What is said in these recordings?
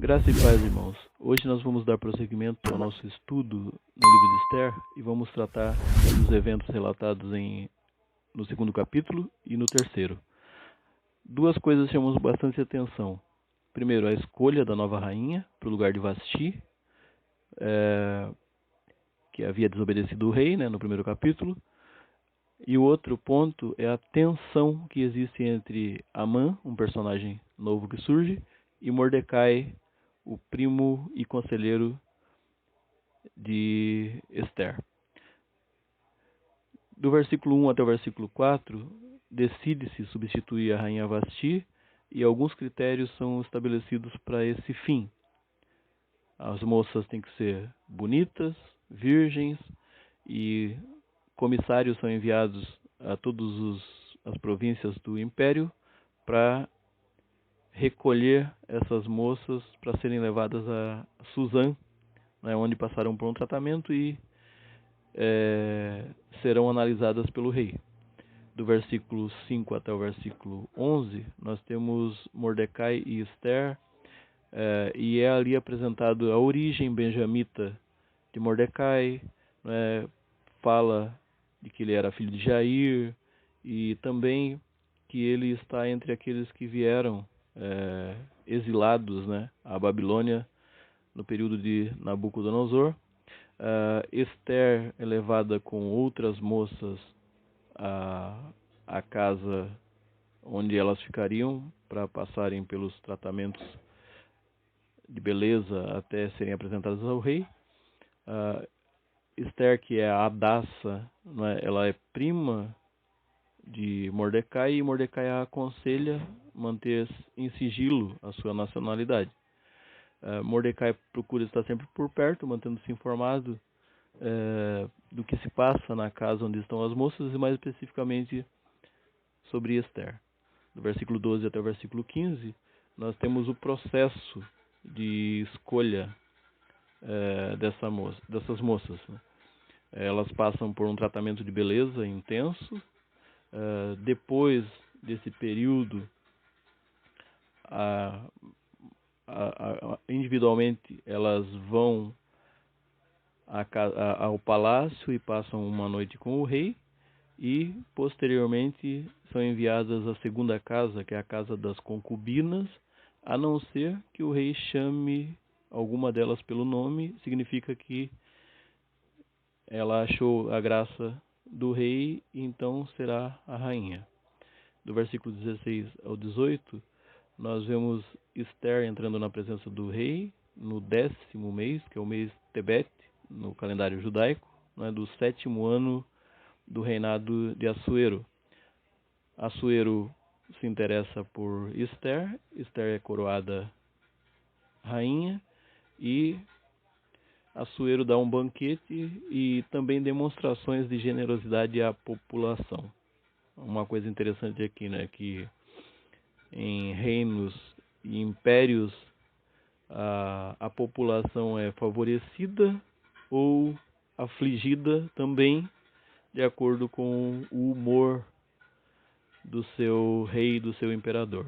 Graça e paz, irmãos. Hoje nós vamos dar prosseguimento ao nosso estudo no livro de Esther e vamos tratar dos eventos relatados no segundo capítulo e no terceiro. Duas coisas chamam bastante atenção. Primeiro, a escolha da nova rainha para o lugar de Vasti, que havia desobedecido o rei, no primeiro capítulo. E o outro ponto é a tensão que existe entre Amã, um personagem novo que surge, e Mordecai, o primo e conselheiro de Esther. Do versículo 1 até o versículo 4, decide-se substituir a rainha Vasti e alguns critérios são estabelecidos para esse fim. As moças têm que ser bonitas, virgens, e comissários são enviados a todas as províncias do império para recolher essas moças para serem levadas a Suzã, onde passarão por um tratamento e serão analisadas pelo rei. Do versículo 5 até o versículo 11, nós temos Mordecai e Esther, e é ali apresentado a origem benjamita de Mordecai, fala de que ele era filho de Jair e também que ele está entre aqueles que vieram exilados à Babilônia no período de Nabucodonosor. Esther é levada com outras moças à casa onde elas ficariam para passarem pelos tratamentos de beleza até serem apresentadas ao rei. Esther, que é a Hadassah, ela é prima de Mordecai e Mordecai a aconselha manter em sigilo a sua nacionalidade. Mordecai procura estar sempre por perto, mantendo-se informado do que se passa na casa onde estão as moças e mais especificamente sobre Esther. Do versículo 12 até o versículo 15, nós temos o processo de escolha dessas moças. Elas passam por um tratamento de beleza intenso. Depois desse período, individualmente elas vão ao palácio e passam uma noite com o rei e posteriormente são enviadas à segunda casa, que é a casa das concubinas, a não ser que o rei chame alguma delas pelo nome. Significa que ela achou a graça do rei e então será a rainha. Do versículo 16 ao 18, nós vemos Esther entrando na presença do rei no 10º mês, que é o mês Tebete, no calendário judaico, do 7º ano do reinado de Assuero. Assuero se interessa por Esther, Esther é coroada rainha e Assuero dá um banquete e também demonstrações de generosidade à população. Uma coisa interessante aqui, que em reinos e impérios a população é favorecida ou afligida também de acordo com o humor do seu rei e do seu imperador.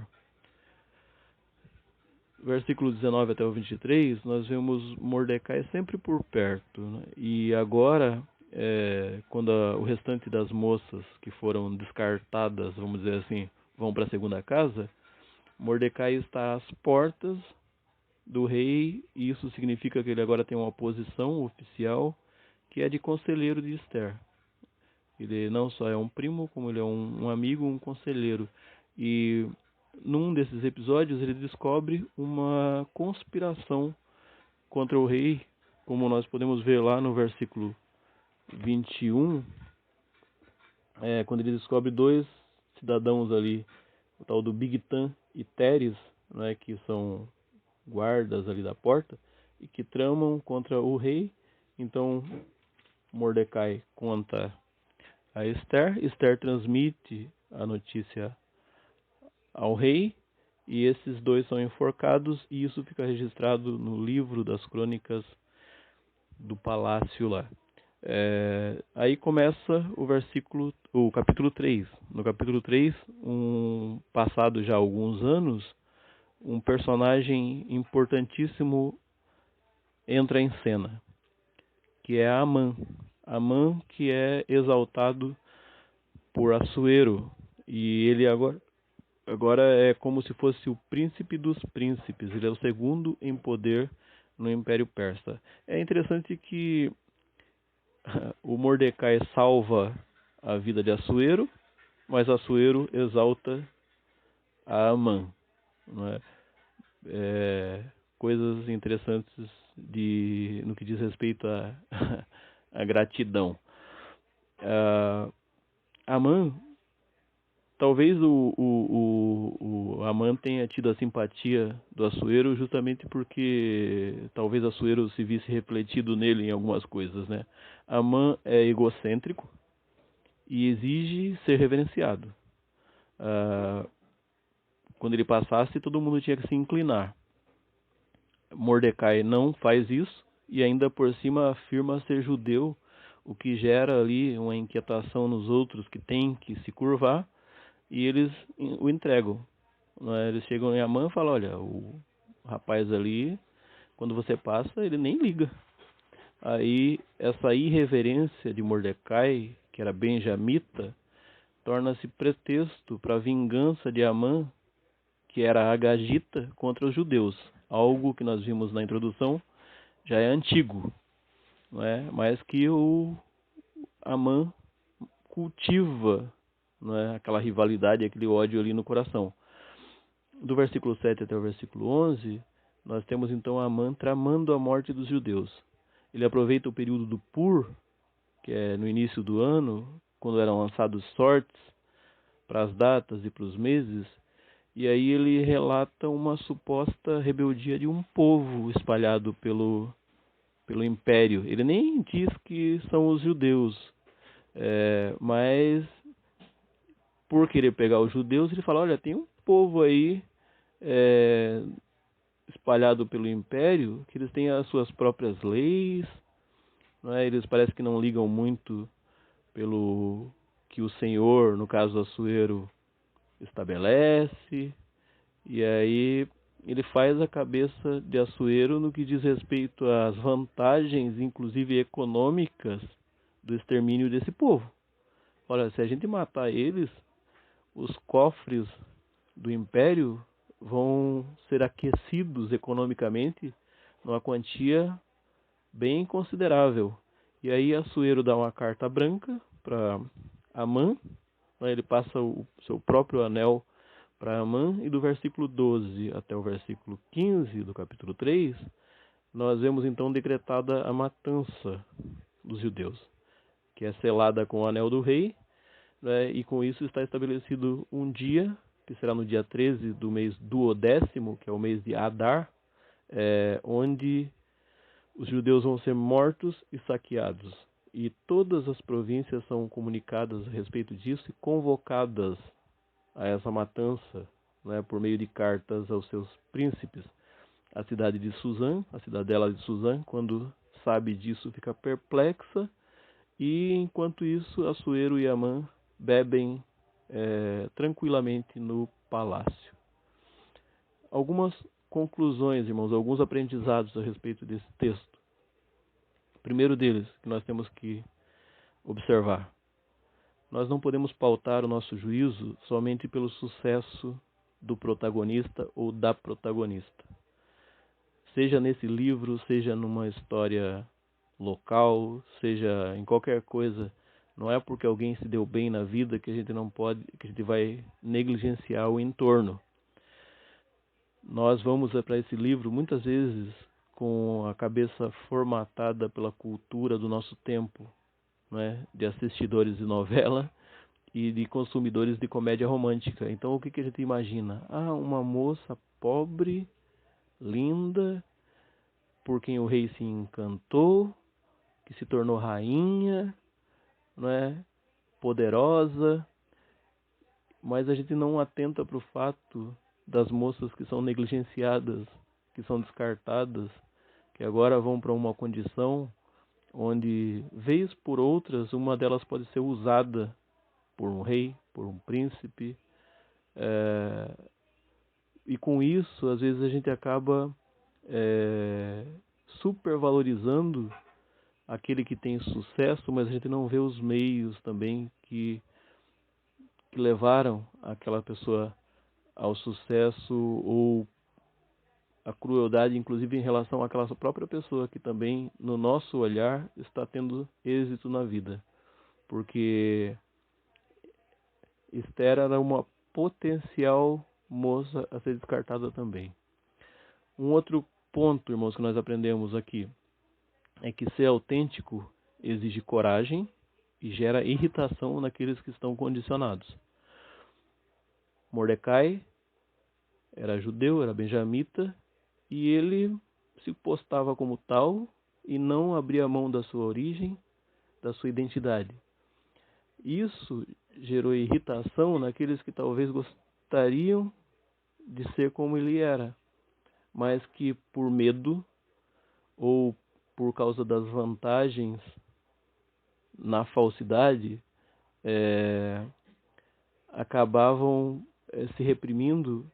Versículo 19 até o 23, nós vemos Mordecai sempre por perto. E agora, quando o restante das moças que foram descartadas, vamos dizer assim, vão para a segunda casa, Mordecai está às portas do rei, e isso significa que ele agora tem uma posição oficial, que é de conselheiro de Esther. Ele não só é um primo, como ele é um amigo, um conselheiro. E num desses episódios ele descobre uma conspiração contra o rei, como nós podemos ver lá no versículo 21, quando ele descobre dois cidadãos ali, o tal do Bigtan e Teres, que são guardas ali da porta, e que tramam contra o rei. Então Mordecai conta a Esther, Esther transmite a notícia ao rei, e esses dois são enforcados, e isso fica registrado no livro das crônicas do palácio lá. Aí começa o capítulo 3. No capítulo 3, passado já alguns anos, um personagem importantíssimo entra em cena, que é Amã. Amã, que é exaltado por Assuero, e ele agora é como se fosse o príncipe dos príncipes, ele é o segundo em poder no Império Persa. É interessante que o Mordecai salva a vida de Assuero, mas Assuero exalta a Amã. Não é? Coisas interessantes no que diz respeito à gratidão. Amã, talvez o Amã tenha tido a simpatia do Assuero justamente porque talvez Assuero se visse refletido nele em algumas coisas, né? Amã é egocêntrico e exige ser reverenciado. Quando ele passasse, todo mundo tinha que se inclinar. Mordecai não faz isso e ainda por cima afirma ser judeu, o que gera ali uma inquietação nos outros que têm que se curvar, e eles o entregam. Eles chegam em Amã e falam, olha, o rapaz ali, quando você passa, ele nem liga. Aí essa irreverência de Mordecai, que era benjamita, torna-se pretexto para a vingança de Amã, que era agagita, contra os judeus. Algo que nós vimos na introdução já é antigo, não é? Mas que o Amã cultiva, não é? Aquela rivalidade, aquele ódio ali no coração. Do versículo 7 até o versículo 11, nós temos então Amã tramando a morte dos judeus. Ele aproveita o período do Pur, que é no início do ano, quando eram lançados sortes para as datas e para os meses, e aí ele relata uma suposta rebeldia de um povo espalhado pelo império. Ele nem diz que são os judeus, mas por querer pegar os judeus, ele fala, olha, tem um povo aí espalhado pelo império, que eles têm as suas próprias leis, não é? Eles parece que não ligam muito pelo que o Senhor, no caso Assuero, estabelece, e aí ele faz a cabeça de Assuero no que diz respeito às vantagens, inclusive econômicas, do extermínio desse povo. Olha, se a gente matar eles, os cofres do império vão ser aquecidos economicamente numa quantia bem considerável. E aí Assuero dá uma carta branca para Amã, ele passa o seu próprio anel para Amã, e do versículo 12 até o versículo 15 do capítulo 3, nós vemos então decretada a matança dos judeus, que é selada com o anel do rei, né, e com isso está estabelecido um dia, que será no dia 13 do mês duodécimo, que é o mês de Adar, onde os judeus vão ser mortos e saqueados. E todas as províncias são comunicadas a respeito disso e convocadas a essa matança, né, por meio de cartas aos seus príncipes. A cidade de Suzã, a cidadela de Suzã, quando sabe disso, fica perplexa, e enquanto isso, Assuero e Amã bebem tranquilamente no palácio. Algumas conclusões, irmãos, alguns aprendizados a respeito desse texto. O primeiro deles, que nós temos que observar: nós não podemos pautar o nosso juízo somente pelo sucesso do protagonista ou da protagonista. Seja nesse livro, seja numa história local, seja em qualquer coisa, não é porque alguém se deu bem na vida que a gente não pode, que a gente vai negligenciar o entorno. Nós vamos para esse livro muitas vezes com a cabeça formatada pela cultura do nosso tempo, não é? De assistidores de novela e de consumidores de comédia romântica. Então o que a gente imagina? Uma moça pobre, linda, por quem o rei se encantou, que se tornou rainha, não é? Poderosa, mas a gente não atenta para o fato das moças que são negligenciadas, que são descartadas, que agora vão para uma condição onde, vez por outras, uma delas pode ser usada por um rei, por um príncipe, E com isso, às vezes a gente acaba supervalorizando aquele que tem sucesso, mas a gente não vê os meios também que levaram aquela pessoa ao sucesso, ou a crueldade, inclusive em relação àquela própria pessoa que também, no nosso olhar, está tendo êxito na vida. Porque Esther era uma potencial moça a ser descartada também. Um outro ponto, irmãos, que nós aprendemos aqui é que ser autêntico exige coragem e gera irritação naqueles que estão condicionados. Mordecai era judeu, era benjamita, e ele se postava como tal e não abria mão da sua origem, da sua identidade. Isso gerou irritação naqueles que talvez gostariam de ser como ele era, mas que por medo ou por causa das vantagens na falsidade, acabavam se reprimindo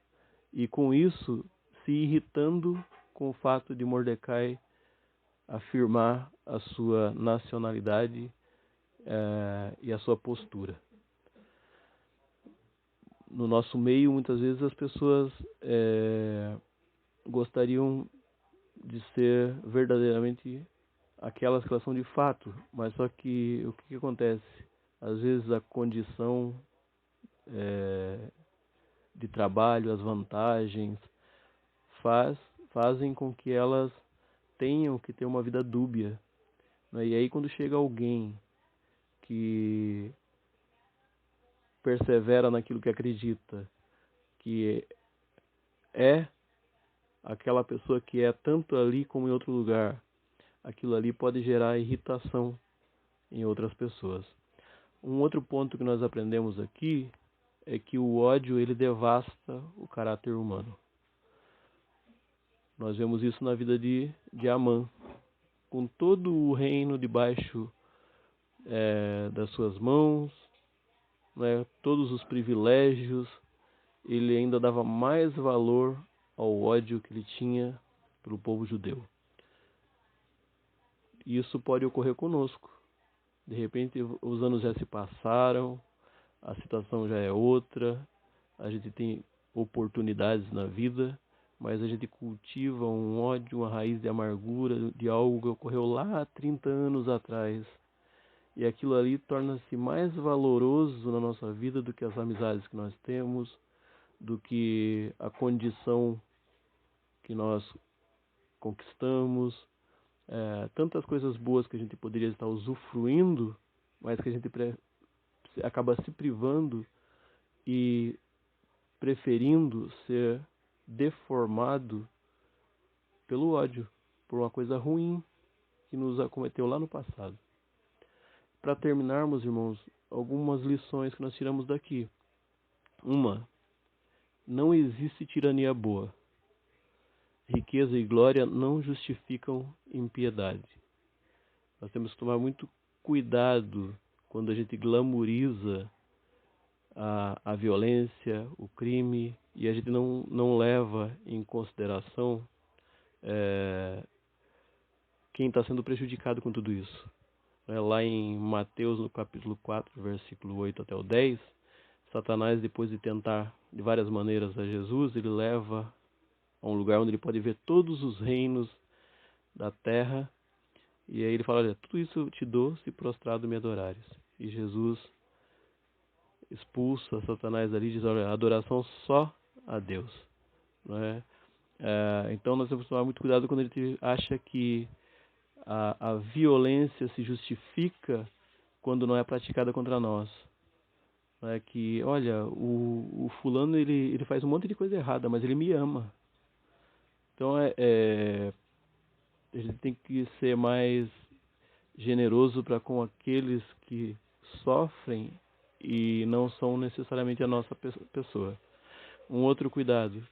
e com isso se irritando com o fato de Mordecai afirmar a sua nacionalidade e a sua postura. No nosso meio, muitas vezes as pessoas gostariam de ser verdadeiramente aquelas que elas são de fato, mas só que o que acontece? Às vezes a condição de trabalho, as vantagens, fazem com que elas tenham que ter uma vida dúbia, né? E aí quando chega alguém que persevera naquilo que acredita, que é aquela pessoa que é tanto ali como em outro lugar, aquilo ali pode gerar irritação em outras pessoas. Um outro ponto que nós aprendemos aqui é que o ódio ele devasta o caráter humano. Nós vemos isso na vida de Amã, com todo o reino debaixo das suas mãos, né, todos os privilégios, ele ainda dava mais valor ao ódio que ele tinha pelo povo judeu. Isso pode ocorrer conosco. De repente, os anos já se passaram, a situação já é outra, a gente tem oportunidades na vida, mas a gente cultiva um ódio, uma raiz de amargura de algo que ocorreu lá há 30 anos atrás. E aquilo ali torna-se mais valoroso na nossa vida do que as amizades que nós temos, do que a condição que nós conquistamos, tantas coisas boas que a gente poderia estar usufruindo, mas que a gente acaba se privando e preferindo ser deformado pelo ódio, por uma coisa ruim que nos acometeu lá no passado. Para terminarmos, irmãos, algumas lições que nós tiramos daqui. Uma, não existe tirania boa. Riqueza e glória não justificam impiedade. Nós temos que tomar muito cuidado quando a gente glamoriza a violência, o crime, e a gente não leva em consideração quem está sendo prejudicado com tudo isso. Lá em Mateus, no capítulo 4, versículo 8 até o 10, Satanás, depois de tentar de várias maneiras a Jesus, ele leva a um lugar onde ele pode ver todos os reinos da terra, e aí ele fala, olha, tudo isso eu te dou se prostrado me adorares. E Jesus expulsa Satanás ali e diz, olha, adoração só a Deus. Não é? Então nós temos que tomar muito cuidado quando a gente acha que a violência se justifica quando não é praticada contra nós. Que, olha, o fulano ele faz um monte de coisa errada, mas ele me ama. Então a gente tem que ser mais generoso para com aqueles que sofrem e não são necessariamente a nossa pessoa. Um outro cuidado.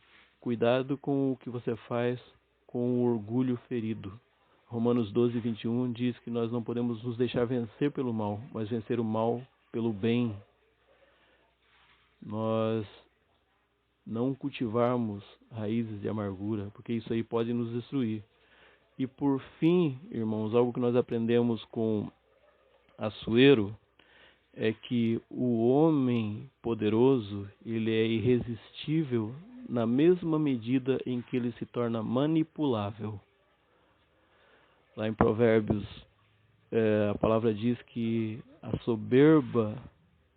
Cuidado com o que você faz com o orgulho ferido. Romanos 12, 21 diz que nós não podemos nos deixar vencer pelo mal, mas vencer o mal pelo bem. Nós não cultivarmos raízes de amargura, porque isso aí pode nos destruir. E por fim, irmãos, algo que nós aprendemos com Assuero é que o homem poderoso, ele é irresistível na mesma medida em que ele se torna manipulável. Lá em Provérbios, a palavra diz que a soberba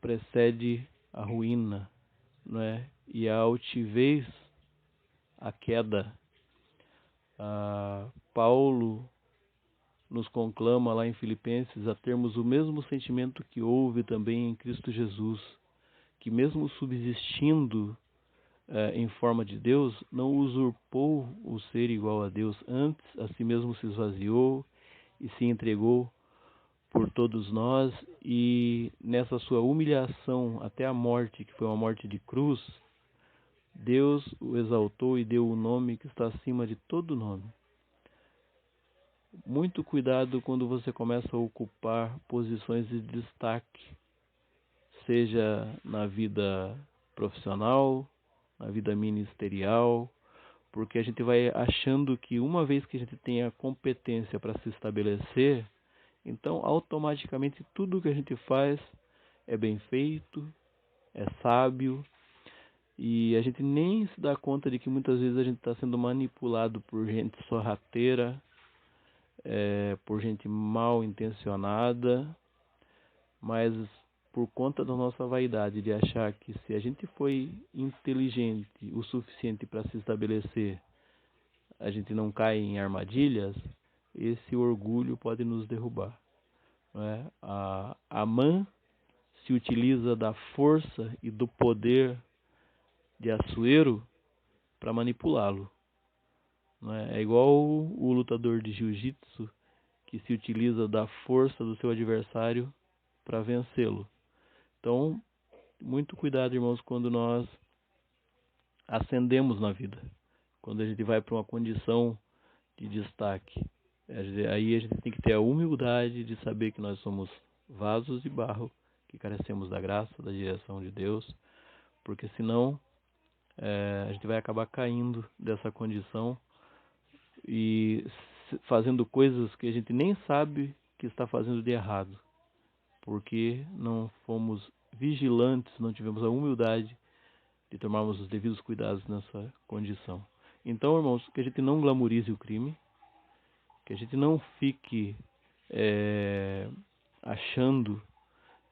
precede a ruína, né? E a altivez, a queda. Paulo nos conclama lá em Filipenses a termos o mesmo sentimento que houve também em Cristo Jesus, que mesmo subsistindo em forma de Deus, não usurpou o ser igual a Deus, antes a si mesmo se esvaziou e se entregou por todos nós, e nessa sua humilhação até a morte, que foi uma morte de cruz, Deus o exaltou e deu o nome que está acima de todo nome. Muito cuidado quando você começa a ocupar posições de destaque, seja na vida profissional, na vida ministerial, porque a gente vai achando que uma vez que a gente tem a competência para se estabelecer, então automaticamente tudo que a gente faz é bem feito, é sábio, e a gente nem se dá conta de que muitas vezes a gente está sendo manipulado por gente sorrateira, por gente mal intencionada, mas por conta da nossa vaidade de achar que se a gente foi inteligente o suficiente para se estabelecer, a gente não cai em armadilhas, esse orgulho pode nos derrubar. Não é? A Amã se utiliza da força e do poder de Assuero para manipulá-lo. Não é? É igual o lutador de jiu-jitsu que se utiliza da força do seu adversário para vencê-lo. Então, muito cuidado, irmãos, quando nós ascendemos na vida, quando a gente vai para uma condição de destaque. Aí a gente tem que ter a humildade de saber que nós somos vasos de barro, que carecemos da graça, da direção de Deus, porque senão a gente vai acabar caindo dessa condição e fazendo coisas que a gente nem sabe que está fazendo de errado, porque não fomos vigilantes, não tivemos a humildade de tomarmos os devidos cuidados nessa condição. Então, irmãos, que a gente não glamorize o crime, que a gente não fique achando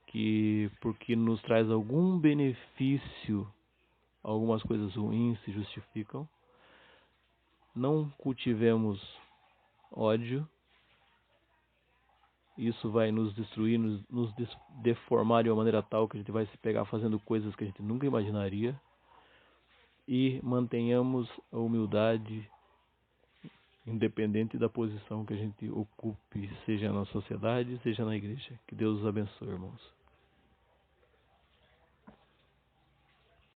que porque nos traz algum benefício, algumas coisas ruins se justificam. Não cultivemos ódio. Isso vai nos destruir, nos deformar de uma maneira tal que a gente vai se pegar fazendo coisas que a gente nunca imaginaria. E mantenhamos a humildade, independente da posição que a gente ocupe, seja na sociedade, seja na igreja. Que Deus os abençoe, irmãos.